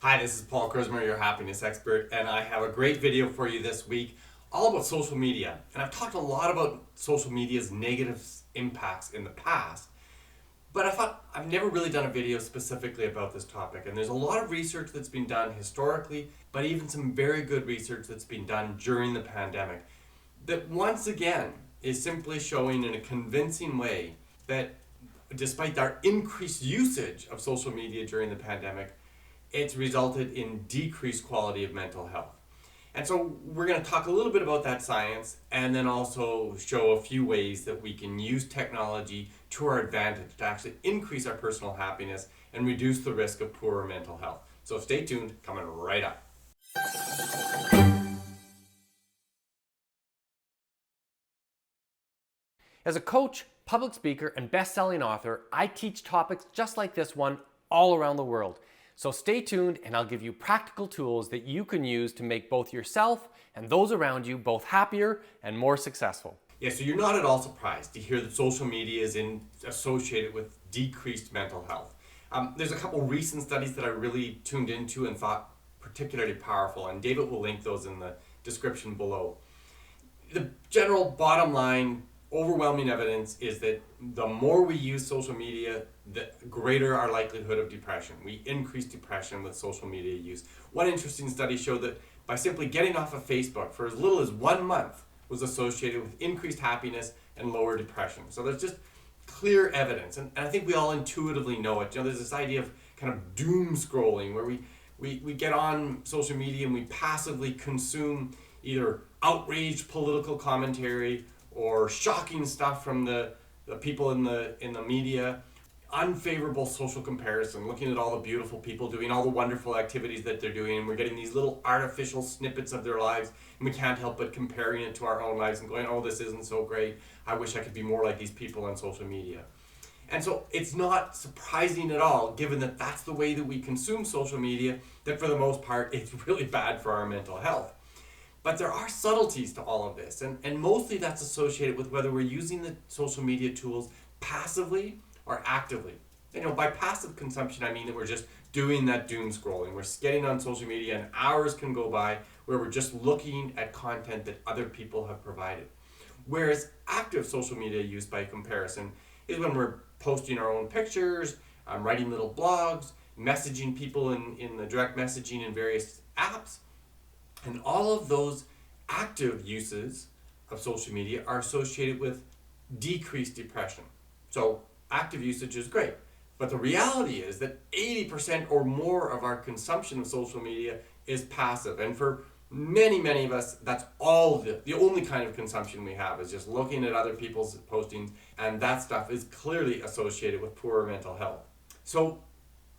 Hi, this is Paul Kurzmer, your happiness expert, and I have a great video for you this week all about social media. And I've talked a lot about social media's negative impacts in the past, but I thought I've never really done a video specifically about this topic. And there's a lot of research that's been done historically, but even some very good research that's been done during the pandemic that once again is simply showing in a convincing way that despite our increased usage of social media during the pandemic, it's resulted in decreased quality of mental health. And so we're going to talk a little bit about that science and then also show a few ways that we can use technology to our advantage to actually increase our personal happiness and reduce the risk of poorer mental health. So stay tuned, coming right up. As a coach, public speaker, and best-selling author, I teach topics just like this one all around the world. So stay tuned and I'll give you practical tools that you can use to make both yourself and those around you both happier and more successful. Yeah, so you're not at all surprised to hear that social media is associated with decreased mental health. There's a couple recent studies that I really tuned into and thought particularly powerful, and David will link those in the description below. The general bottom line, overwhelming evidence is that the more we use social media, the greater our likelihood of depression. We increase depression with social media use. One interesting study showed that by simply getting off of Facebook for as little as 1 month was associated with increased happiness and lower depression. So there's just clear evidence, and I think we all intuitively know it. You know, there's this idea of kind of doom scrolling where we get on social media and we passively consume either outraged political commentary or shocking stuff from the people in the media, unfavorable social comparison, looking at all the beautiful people doing all the wonderful activities that they're doing, and we're getting these little artificial snippets of their lives, and we can't help but comparing it to our own lives and going, oh, this isn't so great. I wish I could be more like these people on social media. And so it's not surprising at all, given that that's the way that we consume social media, that for the most part, it's really bad for our mental health. But there are subtleties to all of this, and mostly that's associated with whether we're using the social media tools passively or actively. You know, by passive consumption, I mean that we're just doing that doom scrolling. We're getting on social media and hours can go by where we're just looking at content that other people have provided. Whereas active social media use by comparison is when we're posting our own pictures, writing little blogs, messaging people in the direct messaging in various apps. And all of those active uses of social media are associated with decreased depression. So active usage is great. But the reality is that 80% or more of our consumption of social media is passive. And for many, many of us, that's all the only kind of consumption we have is just looking at other people's postings. And that stuff is clearly associated with poorer mental health. So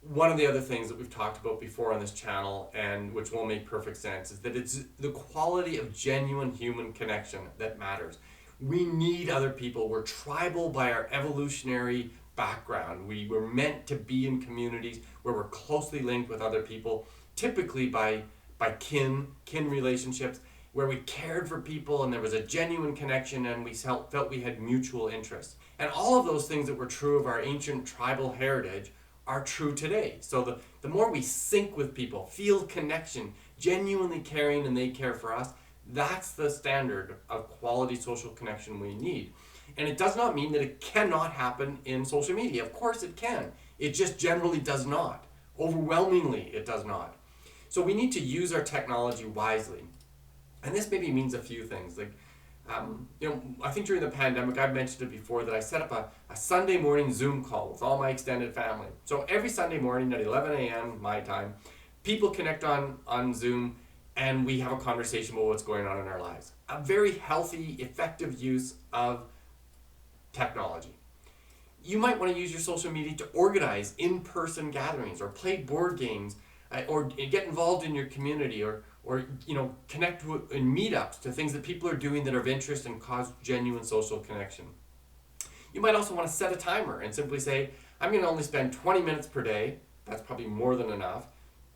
one of the other things that we've talked about before on this channel, and which will make perfect sense, is that it's the quality of genuine human connection that matters. We need other people. We're tribal by our evolutionary background. We were meant to be in communities where we're closely linked with other people, typically by kin relationships, where we cared for people and there was a genuine connection and we felt we had mutual interests. And all of those things that were true of our ancient tribal heritage are true today. So the more we sync with people, feel connection, genuinely caring and they care for us, that's the standard of quality social connection we need. And it does not mean that it cannot happen in social media. Of course it can. It just generally does not. Overwhelmingly, it does not. So we need to use our technology wisely. And this maybe means a few things. Like, I think during the pandemic, I've mentioned it before, that I set up a Sunday morning Zoom call with all my extended family. So every Sunday morning at 11 a.m. my time, people connect on Zoom and we have a conversation about what's going on in our lives. A very healthy, effective use of technology. You might want to use your social media to organize in-person gatherings or play board games or get involved in your community or connect in meetups to things that people are doing that are of interest and cause genuine social connection. You might also want to set a timer and simply say, I'm going to only spend 20 minutes per day, that's probably more than enough,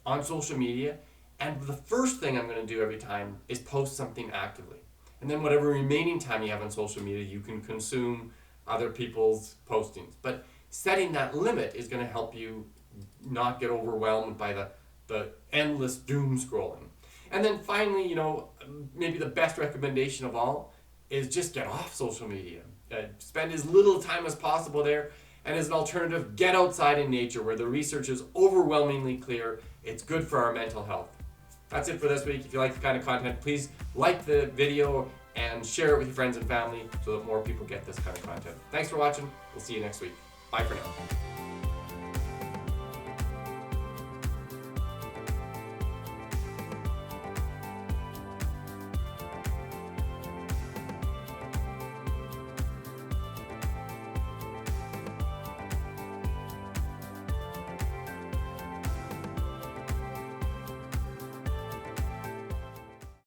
on social media, and the first thing I'm going to do every time is post something actively. And then whatever remaining time you have on social media, you can consume other people's postings. But setting that limit is going to help you not get overwhelmed by the the endless doom scrolling. And then finally, you know, maybe the best recommendation of all is just get off social media. Spend as little time as possible there. And as an alternative, get outside in nature where the research is overwhelmingly clear. It's good for our mental health. That's it for this week. If you like the kind of content, please like the video and share it with your friends and family so that more people get this kind of content. Thanks for watching. We'll see you next week. Bye for now.